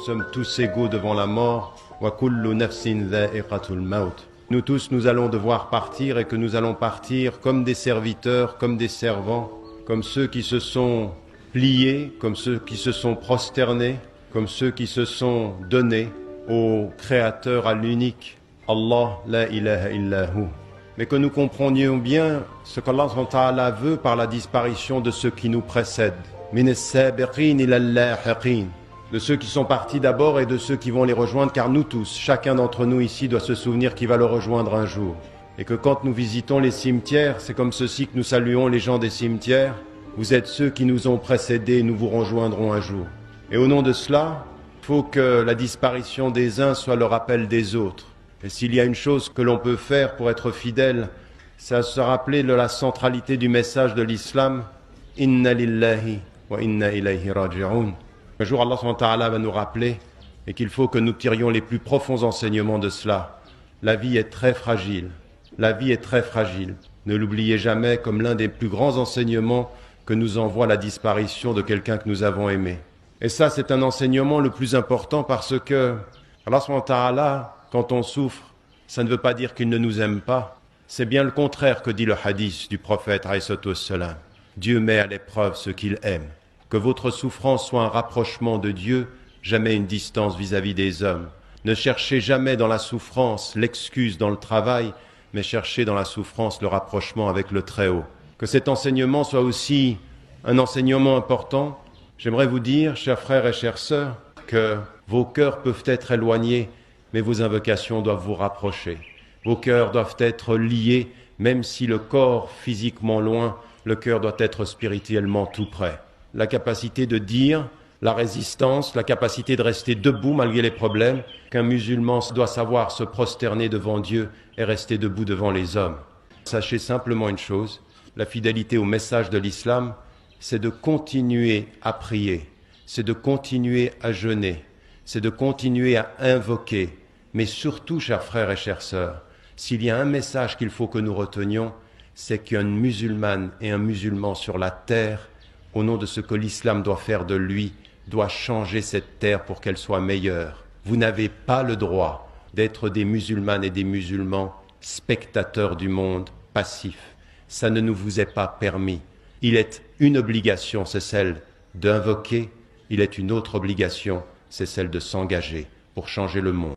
sommes tous égaux devant la mort. Wa kullu nafsin dha'iqatul maut. Nous tous, nous allons devoir partir et que nous allons partir comme des serviteurs, comme des servants, comme ceux qui se sont pliés, comme ceux qui se sont prosternés, comme ceux qui se sont donnés au Créateur, à l'unique Allah, la ilaha illahu. Mais que nous comprenions bien ce qu'Allah subhanahu wa ta'ala veut par la disparition de ceux qui nous précèdent. Min as-sabiqin ila al-lahiqin. De ceux qui sont partis d'abord et de ceux qui vont les rejoindre, car nous tous, chacun d'entre nous ici doit se souvenir qu'il va le rejoindre un jour. Et que quand nous visitons les cimetières, c'est comme ceci que nous saluons les gens des cimetières. Vous êtes ceux qui nous ont précédés, nous vous rejoindrons un jour. Et au nom de cela, il faut que la disparition des uns soit le rappel des autres. Et s'il y a une chose que l'on peut faire pour être fidèle, c'est se rappeler de la centralité du message de l'islam. Inna lillahi wa inna ilayhi raji'un. Un jour, Allah subhanahu wa ta'ala va nous rappeler et qu'il faut que nous tirions les plus profonds enseignements de cela. La vie est très fragile. La vie est très fragile. Ne l'oubliez jamais comme l'un des plus grands enseignements que nous envoie la disparition de quelqu'un que nous avons aimé. Et ça, c'est un enseignement le plus important parce que Allah subhanahu wa ta'ala, quand on souffre, ça ne veut pas dire qu'il ne nous aime pas. C'est bien le contraire que dit le hadith du prophète alayhi salam. Dieu met à l'épreuve ceux qu'il aime. Que votre souffrance soit un rapprochement de Dieu, jamais une distance vis-à-vis des hommes. Ne cherchez jamais dans la souffrance l'excuse dans le travail, mais cherchez dans la souffrance le rapprochement avec le Très-Haut. Que cet enseignement soit aussi un enseignement important. J'aimerais vous dire, chers frères et chères sœurs, que vos cœurs peuvent être éloignés, mais vos invocations doivent vous rapprocher. Vos cœurs doivent être liés, même si le corps physiquement loin, le cœur doit être spirituellement tout près. La capacité de dire, la résistance, la capacité de rester debout malgré les problèmes, qu'un musulman doit savoir se prosterner devant Dieu et rester debout devant les hommes. Sachez simplement une chose, la fidélité au message de l'islam, c'est de continuer à prier, c'est de continuer à jeûner, c'est de continuer à invoquer. Mais surtout, chers frères et chères sœurs, s'il y a un message qu'il faut que nous retenions, c'est qu'une musulmane et un musulman sur la terre, au nom de ce que l'islam doit faire de lui, doit changer cette terre pour qu'elle soit meilleure. Vous n'avez pas le droit d'être des musulmanes et des musulmans spectateurs du monde, passifs. Ça ne nous vous est pas permis. Il est une obligation, c'est celle d'invoquer. Il est une autre obligation, c'est celle de s'engager pour changer le monde.